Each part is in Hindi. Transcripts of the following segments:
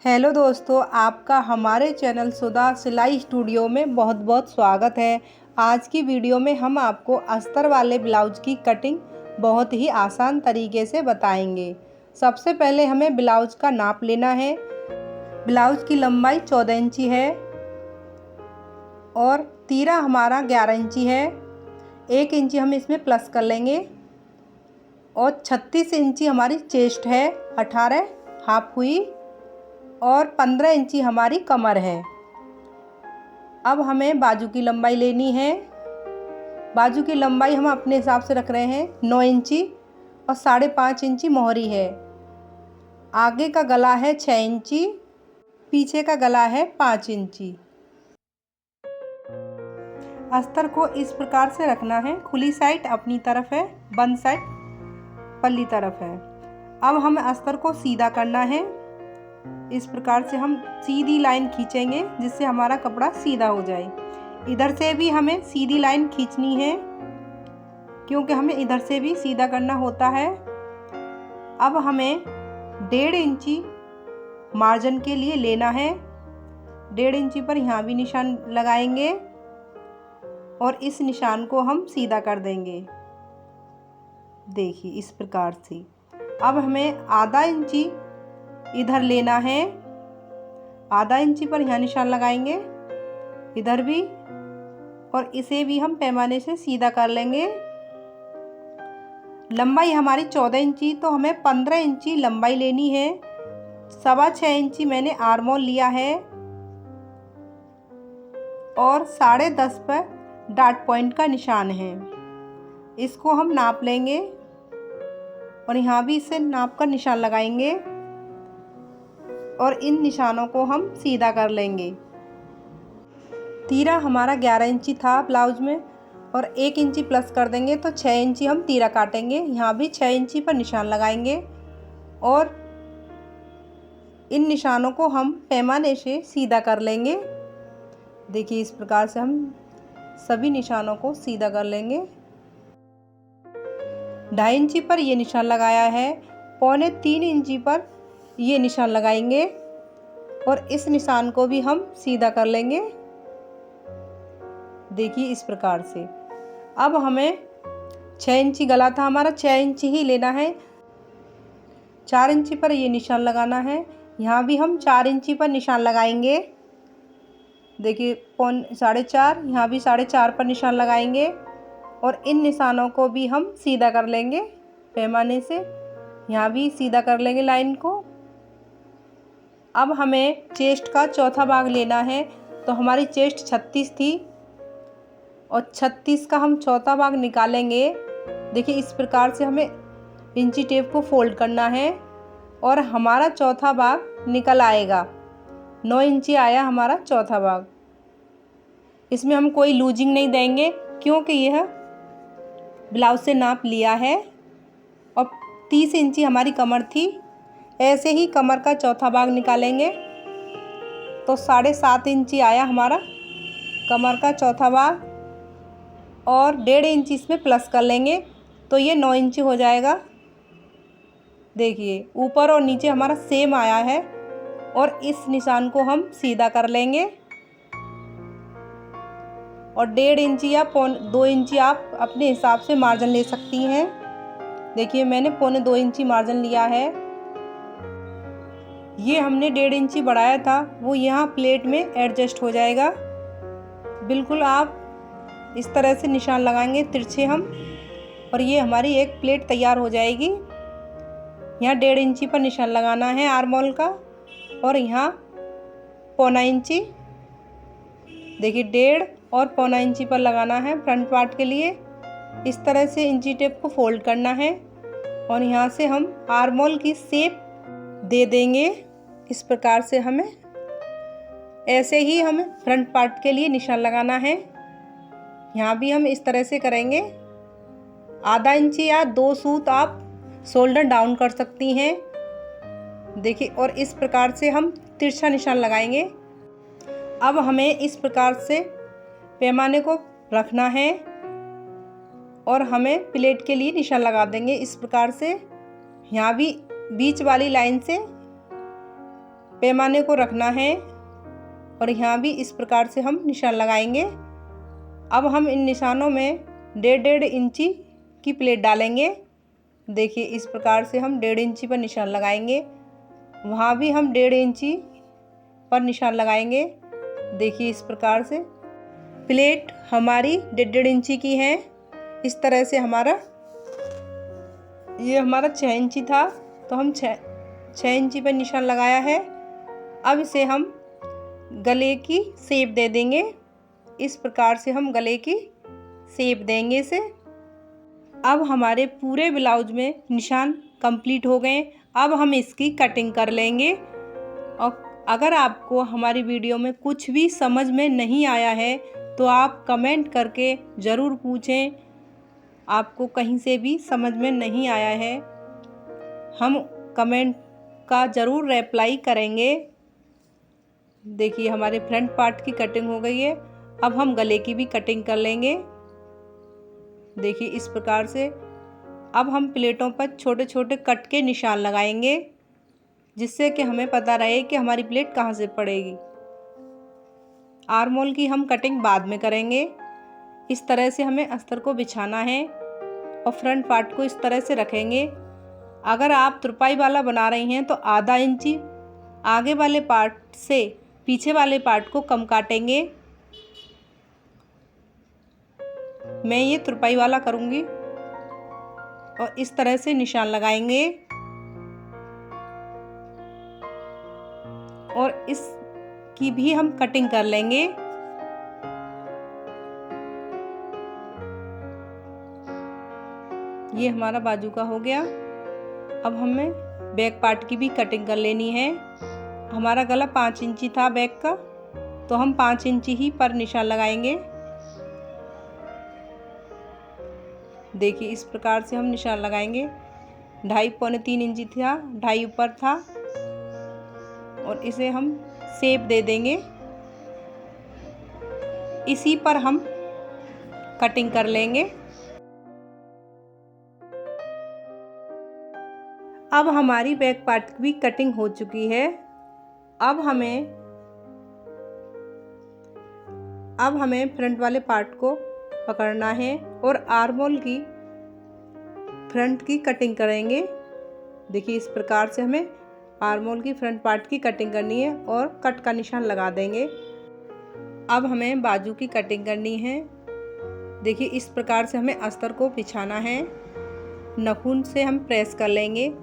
हेलो दोस्तों, आपका हमारे चैनल सुधा सिलाई स्टूडियो में बहुत बहुत स्वागत है। आज की वीडियो में हम आपको अस्तर वाले ब्लाउज की कटिंग बहुत ही आसान तरीके से बताएंगे। सबसे पहले हमें ब्लाउज का नाप लेना है। ब्लाउज की लंबाई 14 इंची है और तीरा हमारा 11 इंची है। 1 इंची हम इसमें प्लस कर लेंगे और 36 इंची हमारी चेस्ट है, 18 हाफ हुई और 15 इंची हमारी कमर है। अब हमें बाजू की लंबाई लेनी है। बाजू की लंबाई हम अपने हिसाब से रख रहे हैं 9 इंची और 5.5 इंची मोहरी है। आगे का गला है 6 इंची, पीछे का गला है 5 इंची। अस्तर को इस प्रकार से रखना है, खुली साइड अपनी तरफ है, बंद साइड पल्ली तरफ है। अब हमें अस्तर को सीधा करना है। इस प्रकार से हम सीधी लाइन खींचेंगे जिससे हमारा कपड़ा सीधा हो जाए। इधर से भी हमें सीधी लाइन खींचनी है क्योंकि हमें इधर से भी सीधा करना होता है। अब हमें 1.5 इंची मार्जिन के लिए लेना है। 1.5 इंची पर यहाँ भी निशान लगाएंगे और इस निशान को हम सीधा कर देंगे। देखिए इस प्रकार से। अब हमें आधा इंची इधर लेना है। आधा इंची पर यहाँ निशान लगाएंगे, इधर भी, और इसे भी हम पैमाने से सीधा कर लेंगे। लंबाई हमारी 14 इंची, तो हमें 15 इंची लंबाई लेनी है। 6.25 इंची मैंने आर्मोल लिया है और 10.5 पर डॉट पॉइंट का निशान है। इसको हम नाप लेंगे और यहाँ भी इसे नाप कर निशान लगाएंगे और इन निशानों को हम सीधा कर लेंगे। तीरा हमारा 11 इंची था ब्लाउज में और 1 इंची प्लस कर देंगे तो 6 इंची हम तीरा काटेंगे। यहाँ भी 6 इंची पर निशान लगाएंगे और इन निशानों को हम पैमाने से सीधा कर लेंगे। देखिए इस प्रकार से हम सभी निशानों को सीधा कर लेंगे। 2.5 इंची पर ये निशान लगाया है, 3.25 इंची पर ये निशान लगाएंगे और इस निशान को भी हम सीधा कर लेंगे। देखिए इस प्रकार से। अब हमें 6 इंची गला था हमारा, 6 इंची ही लेना है। 4 इंची पर ये निशान लगाना है। यहाँ भी हम 4 इंची पर निशान लगाएंगे। देखिए 4.5, यहाँ भी 4.5 पर निशान लगाएंगे और इन निशानों को भी हम सीधा कर लेंगे पैमाने से। यहाँ भी सीधा कर लेंगे लाइन को। अब हमें चेस्ट का चौथा भाग लेना है। तो हमारी चेस्ट 36 थी और 36 का हम चौथा भाग निकालेंगे। देखिए इस प्रकार से हमें इंची टेप को फोल्ड करना है और हमारा चौथा भाग निकल आएगा। 9 इंची आया हमारा चौथा भाग। इसमें हम कोई लूजिंग नहीं देंगे क्योंकि यह ब्लाउज से नाप लिया है। और 30 इंची हमारी कमर थी। ऐसे ही कमर का चौथा भाग निकालेंगे तो 7.5 इंची आया हमारा कमर का चौथा भाग और 1.5 इंची इसमें प्लस कर लेंगे तो ये 9 इंची हो जाएगा। देखिए ऊपर और नीचे हमारा सेम आया है और इस निशान को हम सीधा कर लेंगे और 1.5 इंची या 2 इंची आप अपने हिसाब से मार्जिन ले सकती हैं। देखिए मैंने 2.25 इंची मार्जिन लिया है। ये हमने 1.5 इंची बढ़ाया था, वो यहाँ प्लेट में एडजस्ट हो जाएगा। बिल्कुल आप इस तरह से निशान लगाएंगे तिरछे हम, और ये हमारी एक प्लेट तैयार हो जाएगी। यहाँ 1.5 इंची पर निशान लगाना है आर्मोल का और यहाँ 1.25 इंची। देखिए 1.5 और 1.25 इंची पर लगाना है फ्रंट पार्ट के लिए। इस तरह से इंची टेप को फोल्ड करना है और यहाँ से हम आर्मोल की शेप दे देंगे। इस प्रकार से हमें ऐसे ही हमें फ्रंट पार्ट के लिए निशान लगाना है। यहाँ भी हम इस तरह से करेंगे। आधा इंची या 2 सूत आप शोल्डर डाउन कर सकती हैं। देखिए और इस प्रकार से हम तिरछा निशान लगाएंगे। अब हमें इस प्रकार से पैमाने को रखना है और हमें प्लेट के लिए निशान लगा देंगे इस प्रकार से। यहाँ भी बीच वाली लाइन से पैमाने को रखना है और यहाँ भी इस प्रकार से हम निशान लगाएंगे। अब हम इन निशानों में 1.5 इंची की प्लेट डालेंगे। देखिए इस प्रकार से हम 1.5 इंची पर निशान लगाएंगे। वहाँ भी हम 1.5 इंची पर निशान लगाएंगे। देखिए इस प्रकार से प्लेट हमारी 1.5 इंची की है। इस तरह से ये हमारा 6 इंची था, तो हम 6 इंची पर निशान लगाया है। अब इसे हम गले की शेप दे देंगे। इस प्रकार से हम गले की शेप देंगे इसे। अब हमारे पूरे ब्लाउज में निशान कंप्लीट हो गए। अब हम इसकी कटिंग कर लेंगे। और अगर आपको हमारी वीडियो में कुछ भी समझ में नहीं आया है तो आप कमेंट करके ज़रूर पूछें। आपको कहीं से भी समझ में नहीं आया है, हम कमेंट का ज़रूर रिप्लाई करेंगे। देखिए हमारे फ्रंट पार्ट की कटिंग हो गई है। अब हम गले की भी कटिंग कर लेंगे। देखिए इस प्रकार से अब हम प्लेटों पर छोटे छोटे कट के निशान लगाएंगे, जिससे कि हमें पता रहे कि हमारी प्लेट कहाँ से पड़ेगी। आर्म होल की हम कटिंग बाद में करेंगे। इस तरह से हमें अस्तर को बिछाना है और फ्रंट पार्ट को इस तरह से रखेंगे। अगर आप तुरपाई वाला बना रही हैं तो आधा इंची आगे वाले पार्ट से पीछे वाले पार्ट को कम काटेंगे। मैं ये तुरपाई वाला करूँगी और इस तरह से निशान लगाएंगे और इसकी भी हम कटिंग कर लेंगे। ये हमारा बाजू का हो गया। अब हमें बैक पार्ट की भी कटिंग कर लेनी है। हमारा गला 5 इंची था बैक का, तो हम 5 इंची ही पर निशान लगाएंगे। देखिए इस प्रकार से हम निशान लगाएंगे। 2.5 पौने 3 इंची था, 2.5 ऊपर था और इसे हम शेप दे देंगे। इसी पर हम कटिंग कर लेंगे। अब हमारी बैक पार्ट की भी कटिंग हो चुकी है। अब हमें फ्रंट वाले पार्ट को पकड़ना है और आर्म होल की फ्रंट की कटिंग करेंगे। देखिए इस प्रकार से हमें आर्म होल की फ्रंट पार्ट की कटिंग करनी है और कट का निशान लगा देंगे। अब हमें बाजू की कटिंग करनी है। देखिए इस प्रकार से हमें अस्तर को बिछाना है। नाखून से हम प्रेस कर लेंगे।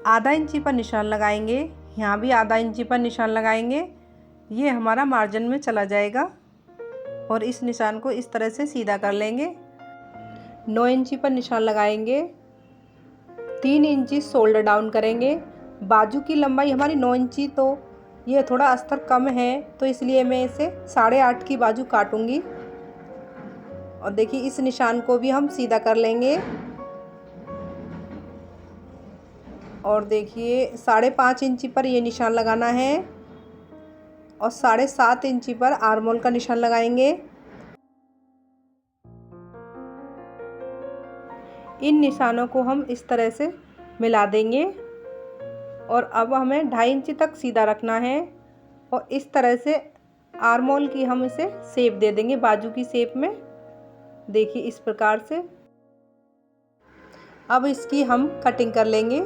आधा इंची पर निशान लगाएंगे। यहाँ भी आधा इंची पर निशान लगाएंगे। ये हमारा मार्जिन में चला जाएगा और इस निशान को इस तरह से सीधा कर लेंगे। 9 इंची पर निशान लगाएंगे। 3 इंची शोल्डर डाउन करेंगे। बाजू की लंबाई हमारी 9 इंची, तो ये थोड़ा अस्तर कम है, तो इसलिए मैं इसे 8.5 की बाजू काटूंगी। और देखिए इस निशान को भी हम सीधा कर लेंगे। और देखिए 5.5 इंची पर ये निशान लगाना है और 7.5 इंची पर आर्म होल का निशान लगाएंगे। इन निशानों को हम इस तरह से मिला देंगे और अब हमें 2.5 इंची तक सीधा रखना है और इस तरह से आर्म होल की हम इसे शेप दे देंगे बाजू की शेप में। देखिए इस प्रकार से अब इसकी हम कटिंग कर लेंगे।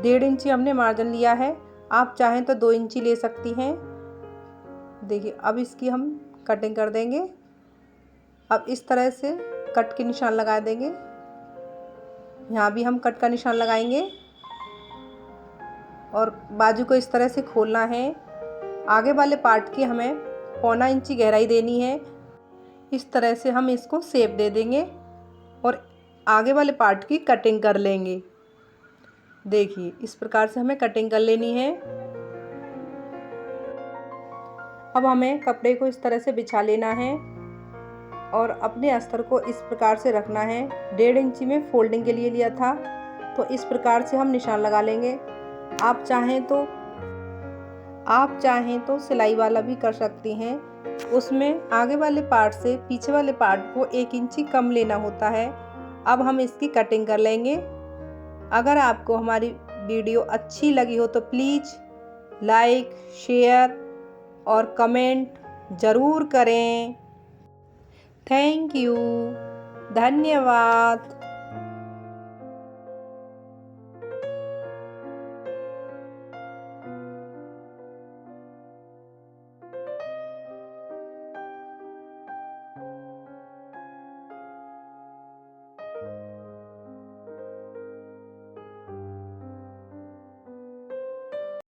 1.5 इंची हमने मार्जिन लिया है, आप चाहें तो 2 इंची ले सकती हैं। देखिए अब इसकी हम कटिंग कर देंगे। अब इस तरह से कट के निशान लगा देंगे। यहाँ भी हम कट का निशान लगाएंगे और बाजू को इस तरह से खोलना है। आगे वाले पार्ट की हमें 1.25 इंची गहराई देनी है। इस तरह से हम इसको शेप दे देंगे और आगे वाले पार्ट की कटिंग कर लेंगे। देखिए इस प्रकार से हमें कटिंग कर लेनी है। अब हमें कपड़े को इस तरह से बिछा लेना है और अपने अस्तर को इस प्रकार से रखना है। 1.5 इंची में फोल्डिंग के लिए लिया था, तो इस प्रकार से हम निशान लगा लेंगे। आप चाहें तो सिलाई वाला भी कर सकती हैं। उसमें आगे वाले पार्ट से पीछे वाले पार्ट को 1 इंची कम लेना होता है। अब हम इसकी कटिंग कर लेंगे। अगर आपको हमारी वीडियो अच्छी लगी हो तो प्लीज़ लाइक, शेयर और कमेंट ज़रूर करें। Thank you. धन्यवाद।